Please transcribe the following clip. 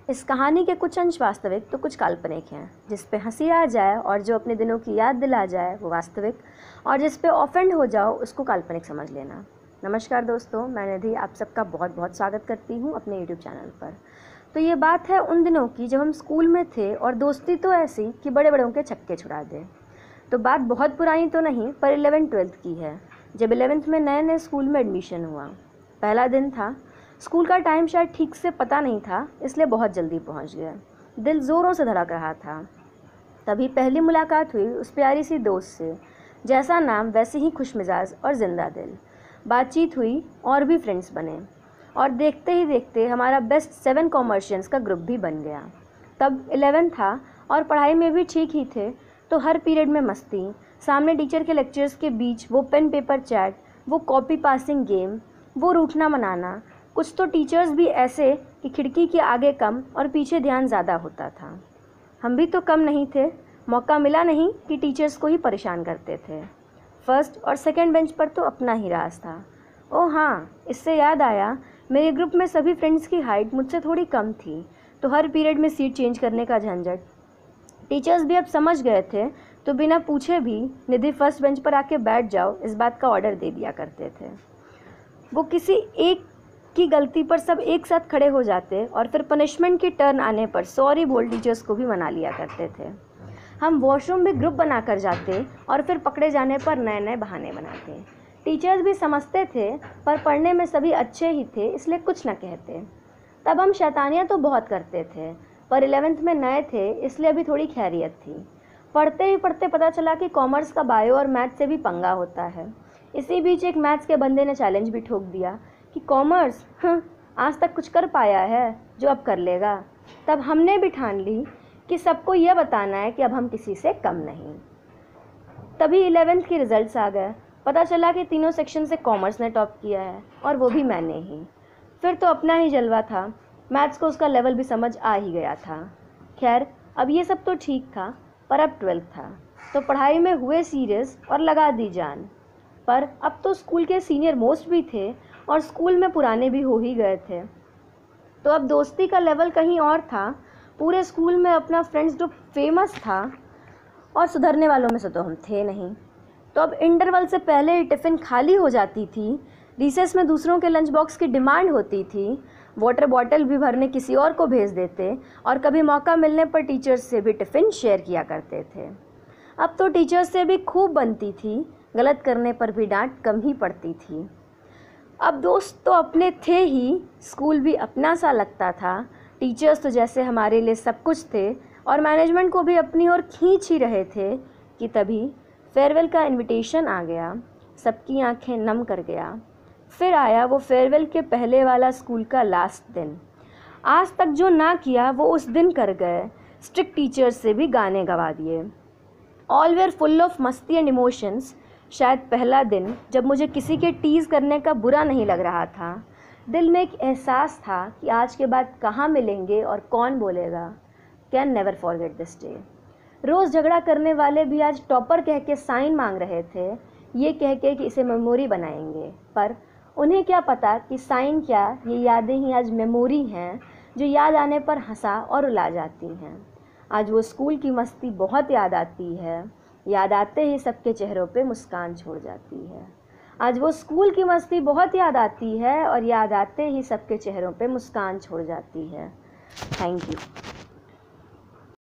इस कहानी के कुछ अंश वास्तविक तो कुछ काल्पनिक हैं। जिस पे हंसी आ जाए और जो अपने दिनों की याद दिला जाए वो वास्तविक, और जिस पे ऑफेंड हो जाओ उसको काल्पनिक समझ लेना। नमस्कार दोस्तों, मैं निधि आप सबका बहुत बहुत स्वागत करती हूँ अपने यूट्यूब चैनल पर। तो ये बात है उन दिनों की जब हम स्कूल में थे और दोस्ती तो ऐसी कि बड़े बड़ों के छक्के छुड़ा दे। तो बात बहुत पुरानी तो नहीं, पर 11th-12th की है, जब 11th में नए नए स्कूल में एडमिशन हुआ। पहला दिन था। स्कूल का टाइम शायद ठीक से पता नहीं था, इसलिए बहुत जल्दी पहुंच गया। दिल ज़ोरों से धड़क रहा था। तभी पहली मुलाकात हुई उस प्यारी सी दोस्त से, जैसा नाम वैसे ही खुशमिजाज और ज़िंदा दिल। बातचीत हुई और भी फ्रेंड्स बने, और देखते ही देखते हमारा बेस्ट 7 कॉमर्शियंस का ग्रुप भी बन गया। तब 11 था और पढ़ाई में भी ठीक ही थे, तो हर पीरियड में मस्ती, सामने टीचर के लेक्चर्स के बीच वो पेन पेपर चैट, वो कॉपी पासिंग गेम, वो रूठना मनाना। कुछ तो टीचर्स भी ऐसे कि खिड़की के आगे कम और पीछे ध्यान ज़्यादा होता था। हम भी तो कम नहीं थे, मौका मिला नहीं कि टीचर्स को ही परेशान करते थे। फर्स्ट और सेकंड बेंच पर तो अपना ही राज था। ओह हाँ, इससे याद आया, मेरे ग्रुप में सभी फ्रेंड्स की हाइट मुझसे थोड़ी कम थी, तो हर पीरियड में सीट चेंज करने का झंझट। टीचर्स भी अब समझ गए थे, तो बिना पूछे भी निधि फर्स्ट बेंच पर आके बैठ जाओ इस बात का ऑर्डर दे दिया करते थे। वो किसी एक की गलती पर सब एक साथ खड़े हो जाते और फिर पनिशमेंट की टर्न आने पर सॉरी बोल टीचर्स को भी मना लिया करते थे। हम वॉशरूम में ग्रुप बनाकर जाते और फिर पकड़े जाने पर नए नए बहाने बनाते। टीचर्स भी समझते थे, पर पढ़ने में सभी अच्छे ही थे, इसलिए कुछ न कहते। तब हम शैतानियाँ तो बहुत करते थे, पर 11th में नए थे, इसलिए अभी थोड़ी खैरियत थी। पढ़ते ही पढ़ते पता चला कि कॉमर्स का बायो और मैथ से भी पंगा होता है। इसी बीच एक मैथ्स के बंदे ने चैलेंज भी ठोक दिया कि कॉमर्स आज तक कुछ कर पाया है जो अब कर लेगा। तब हमने भी ठान ली कि सबको यह बताना है कि अब हम किसी से कम नहीं। तभी 11th के रिजल्ट्स आ गए। पता चला कि तीनों सेक्शन से कॉमर्स ने टॉप किया है, और वो भी मैंने ही। फिर तो अपना ही जलवा था। मैथ्स को उसका लेवल भी समझ आ ही गया था। खैर, अब ये सब तो ठीक था, पर अब 12th था, तो पढ़ाई में हुए सीरियस और लगा दी जान। पर अब तो स्कूल के सीनियर मोस्ट भी थे और स्कूल में पुराने भी हो ही गए थे, तो अब दोस्ती का लेवल कहीं और था। पूरे स्कूल में अपना फ्रेंड्स ग्रुप फेमस था, और सुधरने वालों में से तो हम थे नहीं। तो अब इंटरवल से पहले ही टिफ़िन खाली हो जाती थी, रिसेस में दूसरों के लंच बॉक्स की डिमांड होती थी, वाटर बॉटल भी भरने किसी और को भेज देते, और कभी मौका मिलने पर टीचर्स से भी टिफ़िन शेयर किया करते थे। अब तो टीचर्स से भी खूब बनती थी, गलत करने पर भी डांट कम ही पड़ती थी। अब दोस्त तो अपने थे ही, स्कूल भी अपना सा लगता था। टीचर्स तो जैसे हमारे लिए सब कुछ थे, और मैनेजमेंट को भी अपनी ओर खींच ही रहे थे कि तभी फेयरवेल का इनविटेशन आ गया। सबकी आंखें नम कर गया। फिर आया वो फेयरवेल के पहले वाला स्कूल का लास्ट दिन। आज तक जो ना किया वो उस दिन कर गए। स्ट्रिक्ट टीचर्स से भी गाने गवा दिए। ऑल वेयर फुल ऑफ मस्ती एंड इमोशंस। शायद पहला दिन जब मुझे किसी के टीज़ करने का बुरा नहीं लग रहा था। दिल में एक एहसास था कि आज के बाद कहाँ मिलेंगे और कौन बोलेगा। Can never forget this day. रोज़ झगड़ा करने वाले भी आज टॉपर कह के साइन मांग रहे थे, ये कह के कि इसे मेमोरी बनाएंगे। पर उन्हें क्या पता कि साइन क्या, ये यादें ही आज मेमोरी हैं, जो याद आने पर हंसा और रुला जाती हैं। आज वो स्कूल की मस्ती बहुत याद आती है, याद आते ही सबके चेहरों पे मुस्कान छोड़ जाती है। आज वो स्कूल की मस्ती बहुत याद आती है, और याद आते ही सबके चेहरों पे मुस्कान छोड़ जाती है। Thank you.